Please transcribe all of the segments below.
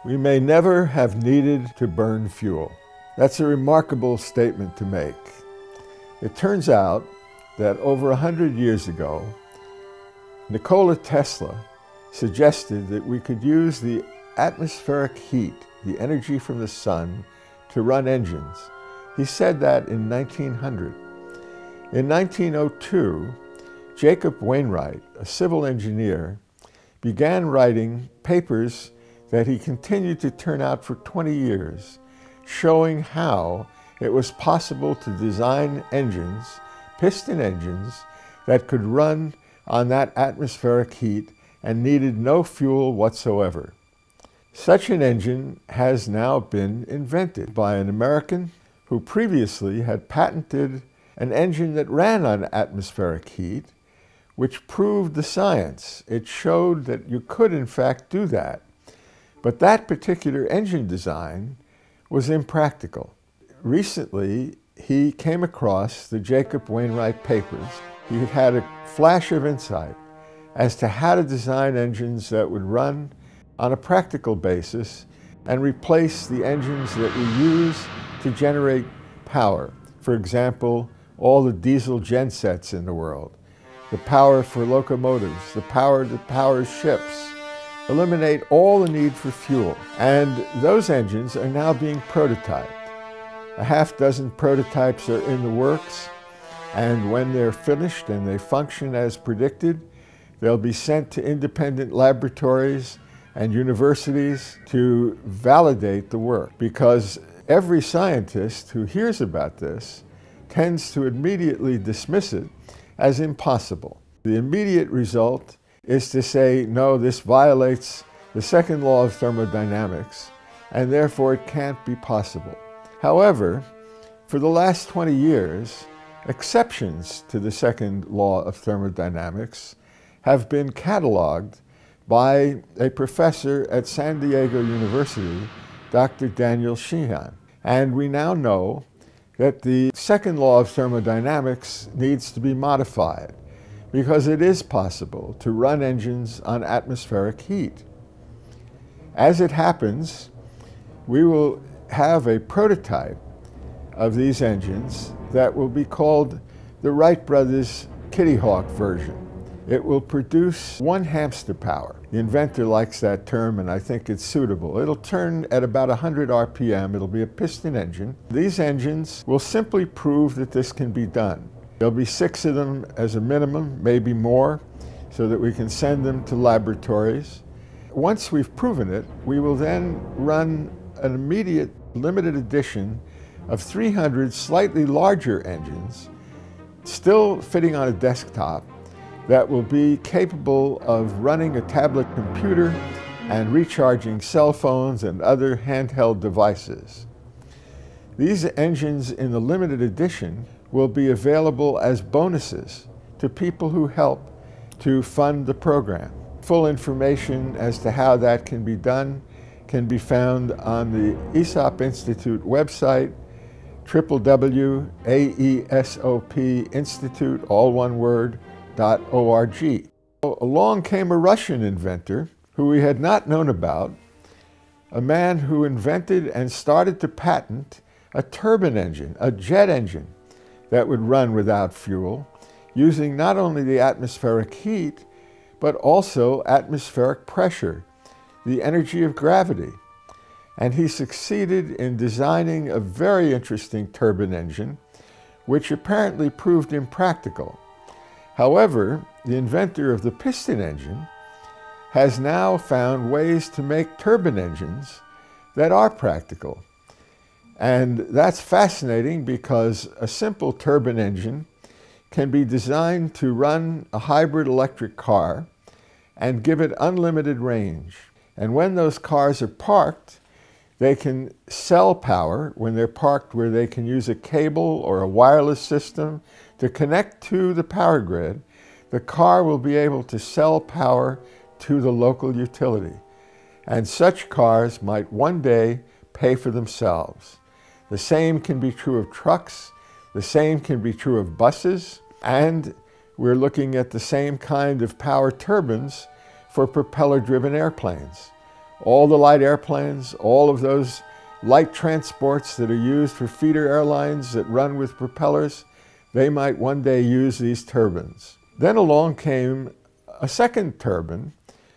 We may never have needed to burn fuel. That's a remarkable statement to make. It turns out that over 100 years ago, Nikola Tesla suggested that we could use the atmospheric heat, the energy from the sun, to run engines. He said that in 1900. In 1902, Jacob Wainwright, a civil engineer, began writing papers that he continued to turn out for 20 years, showing how it was possible to design engines, piston engines, that could run on that atmospheric heat and needed no fuel whatsoever. Such an engine has now been invented by an American who previously had patented an engine that ran on atmospheric heat, which proved the science. It showed that you could in fact do that. But that particular engine design was impractical. Recently, he came across the Jacob Wainwright papers. He had a flash of insight as to how to design engines that would run on a practical basis and replace the engines that we use to generate power. For example, all the diesel gensets in the world, the power for locomotives, the power that powers ships. Eliminate all the need for fuel. And those engines are now being prototyped. A half dozen prototypes are in the works, and when they're finished and they function as predicted, they'll be sent to independent laboratories and universities to validate the work, because every scientist who hears about this tends to immediately dismiss it as impossible. The immediate result is to say, no, this violates the second law of thermodynamics, and therefore it can't be possible. However, for the last 20 years, exceptions to the second law of thermodynamics have been cataloged by a professor at San Diego University, Dr. Daniel Sheehan. And we now know that the second law of thermodynamics needs to be modified, because it is possible to run engines on atmospheric heat. As it happens, we will have a prototype of these engines that will be called the Wright Brothers Kitty Hawk version. It will produce 1 hamster power. The inventor likes that term, and I think it's suitable. It'll turn at about 100 RPM. It'll be a piston engine. These engines will simply prove that this can be done. There'll be 6 of them as a minimum, maybe more, so that we can send them to laboratories. Once we've proven it, we will then run an immediate limited edition of 300 slightly larger engines, still fitting on a desktop, that will be capable of running a tablet computer and recharging cell phones and other handheld devices. These engines in the limited edition will be available as bonuses to people who help to fund the program. Full information as to how that can be done can be found on the AESOP Institute website, www.aesopinstitute, all one word, .org. Along came a Russian inventor who we had not known about, a man who invented and started to patent a turbine engine, a jet engine, that would run without fuel, using not only the atmospheric heat, but also atmospheric pressure, the energy of gravity. And he succeeded in designing a very interesting turbine engine, which apparently proved impractical. However, the inventor of the piston engine has now found ways to make turbine engines that are practical. And that's fascinating, because a simple turbine engine can be designed to run a hybrid electric car and give it unlimited range. And when those cars are parked, they can sell power when they're parked where they can use a cable or a wireless system to connect to the power grid. The car will be able to sell power to the local utility. And such cars might one day pay for themselves. The same can be true of trucks, the same can be true of buses, and we're looking at the same kind of power turbines for propeller-driven airplanes. All the light airplanes, all of those light transports that are used for feeder airlines that run with propellers, they might one day use these turbines. Then along came a second turbine,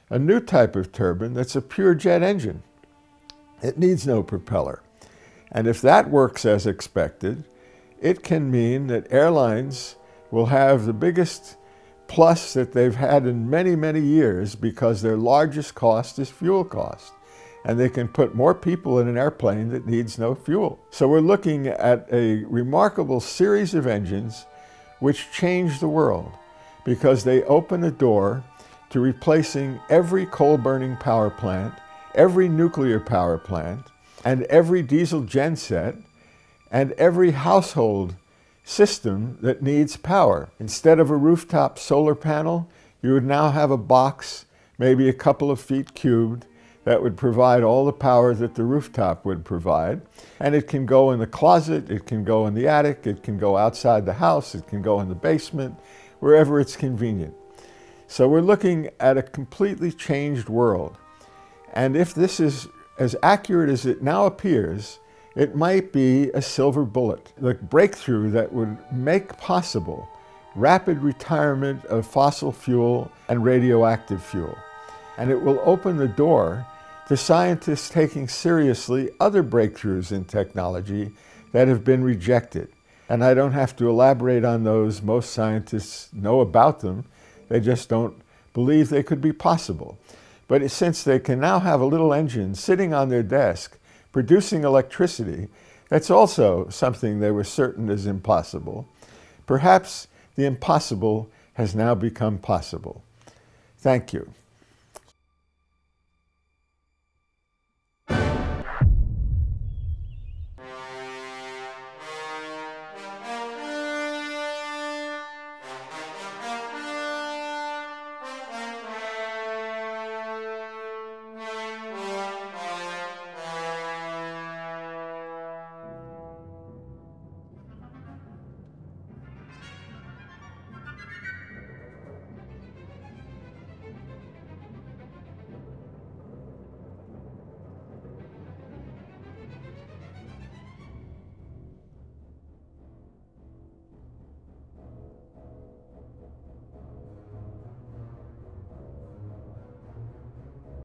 a new type of turbine that's a pure jet engine. It needs no propeller. And if that works as expected, it can mean that airlines will have the biggest plus that they've had in many, many years because their largest cost is fuel cost. And they can put more people in an airplane that needs no fuel. So we're looking at a remarkable series of engines which change the world because they open a door to replacing every coal-burning power plant, every nuclear power plant, and every diesel genset, and every household system that needs power. Instead of a rooftop solar panel, you would now have a box, maybe a couple of feet cubed, that would provide all the power that the rooftop would provide. And it can go in the closet, it can go in the attic, it can go outside the house, it can go in the basement, wherever it's convenient. So we're looking at a completely changed world. And if this is as accurate as it now appears, it might be a silver bullet, the breakthrough that would make possible rapid retirement of fossil fuel and radioactive fuel. And it will open the door to scientists taking seriously other breakthroughs in technology that have been rejected. And I don't have to elaborate on those. Most scientists know about them. They just don't believe they could be possible. But since they can now have a little engine sitting on their desk producing electricity, that's also something they were certain is impossible. Perhaps the impossible has now become possible. Thank you.